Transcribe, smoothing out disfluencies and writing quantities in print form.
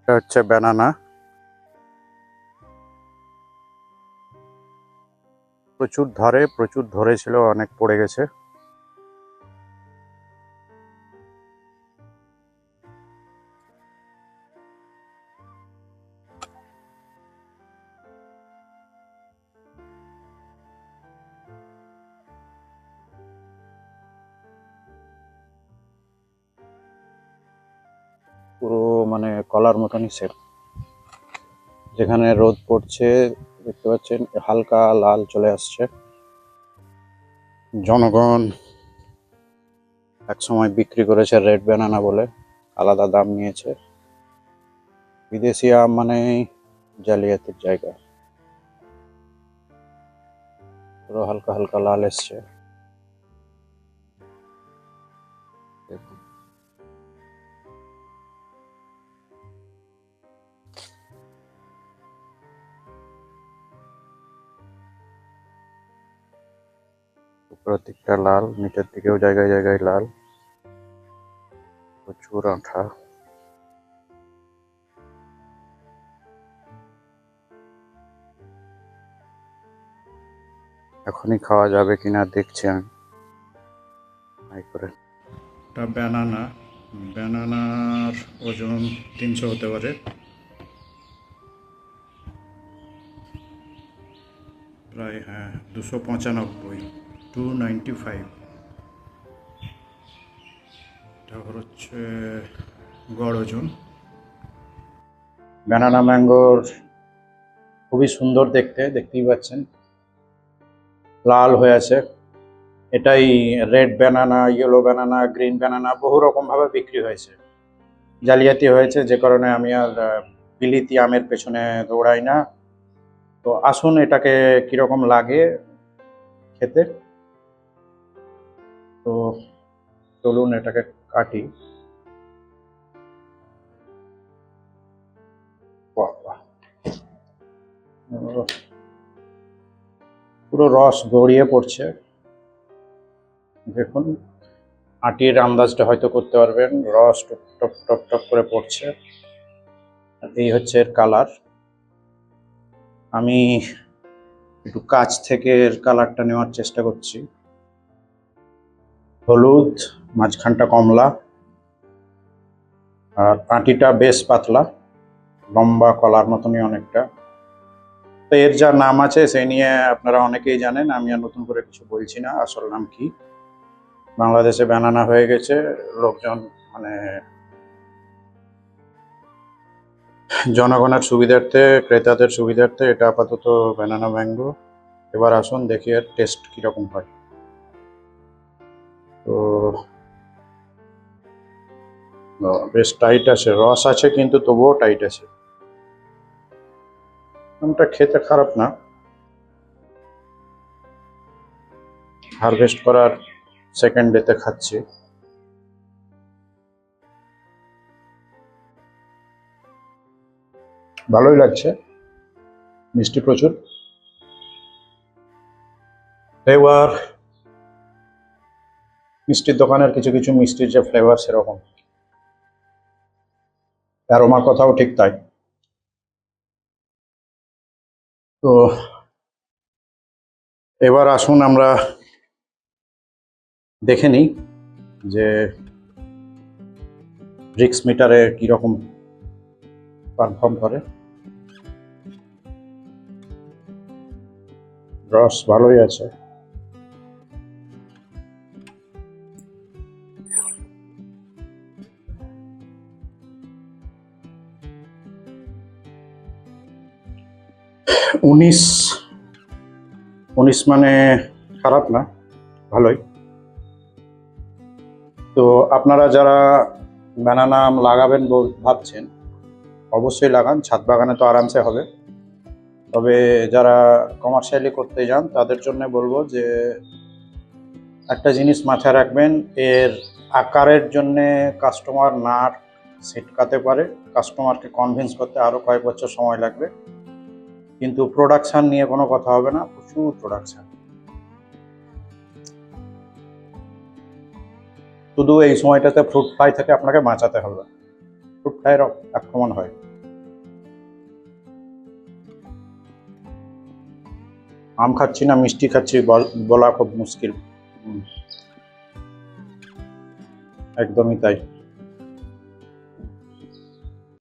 এটা হচ্ছে ব্যানানা। প্রচুর ধরেছিল, অনেক পড়ে গেছে। পুরো মানে কলার মতনই সেম। যেখানে রোদ পড়ছে দেখতে পাচ্ছেন হালকা লাল চলে আসছে। জনগণ এক সময় বিক্রি করেছে রেড ব্যানানা বলে, আলাদা দাম নিয়েছে। বিদেশি আম মানে জালিয়াতির জায়গা। পুরো হালকা হালকা লাল এসছে। দেখুন, উপরের দিকটা লাল, নিচের দিকেও জায়গায় জায়গায় লাল, প্রচুর আঠা। এখনই খাওয়া যাবে কিনা দেখছি আমি করে। এটা ব্যানানার ওজন 300 হতে পারে। প্রায়, হ্যাঁ, 295, 295। এটা হচ্ছে গড় ওজন। ব্যানানা ম্যাঙ্গোর খুবই সুন্দর দেখতেই পাচ্ছেন, লাল হয়ে আছে। এটাই red banana, yellow banana, green banana বহু রকম ভাবে বিক্রি হয়েছে, জালিয়াতি হয়েছে, যে কারণে আমি আর বিলিতি আমের পেছনে দৌড়াই না। তো আসুন এটাকে কিরকম লাগে খেতে। তো চলুন এটাকে কাটি। পুরো রস গড়িয়ে পড়ছে। দেখুন, আটির আন্দাজটা হয়তো করতে পারবেন, রস টপ টপ টপ টপ করে পড়ছে। এই হচ্ছে এর কালার। আমি একটু কাছ থেকে এর কালারটা নেওয়ার চেষ্টা করছি। হলুদ, মাঝখানটা কমলা, আর আটিটা বেশ পাতলা, লম্বা কলার মতনই অনেকটা। তো এর যা নাম আছে সেই নিয়ে আপনারা অনেকেই জানেন, আমি আর নতুন করে কিছু বলছি না। আসল নাম কি, বাংলাদেশে ব্যানানা হয়ে গেছে। লোকজন মানে জনগণের সুবিধার্থে, ক্রেতাদের সুবিধার্থে এটা আপাতত ব্যানানা ম্যাঙ্গো। এবার আসুন দেখি এর টেস্ট কিরকম হয়। তো বেশ টাইট আছে, রস আছে কিন্তু তবুও টাইট আছে। আমটা খেতে খারাপ না। হারভেস্ট করার সেকেন্ড ডেতে খাচ্ছি। ভালোই লাগছে, মিষ্টি প্রচুর। ফ্লেভার মিষ্টির দোকানের কিছু কিছু মিষ্টির যে ফ্লেভার সেরকম, অ্যারোমার কথাও ঠিক তাই। তো এবার আসুন আমরা দেখে নিই যে ব্রিক্স মিটারে কিরকম পারফর্ম করে। রস ভালোই আছে। উনিশ 19 মানে খারাপ না, ভালোই। তো আপনারা যারা ব্যানানা লাগাবেন ভাবছেন, অবশ্যই লাগান, ছাদ বাগানে তো আরামসে হবে। তবে যারা কমার্শিয়ালি করতে যান তাদের জন্য বলবো যে একটা জিনিস মাথায় রাখবেন, এর আকারের জন্যে কাস্টমার না ছিটকাতে পারে, কাস্টমারকে কনভিন্স করতে আরও কয়েক বছর সময় লাগবে। কিন্তু প্রোডাকশান নিয়ে কোনো কথা হবে না, প্রচুর প্রোডাকশান। শুধু এই সময়টাতে ফ্রুট ফ্লাই থেকে আপনাকে বাঁচাতে হবে, ফ্রুট ফ্লাইয়ের আক্রমণ হয়। আম খাচ্ছি না মিষ্টি খাচ্ছি বলা খুব মুশকিল। একদমই তাই।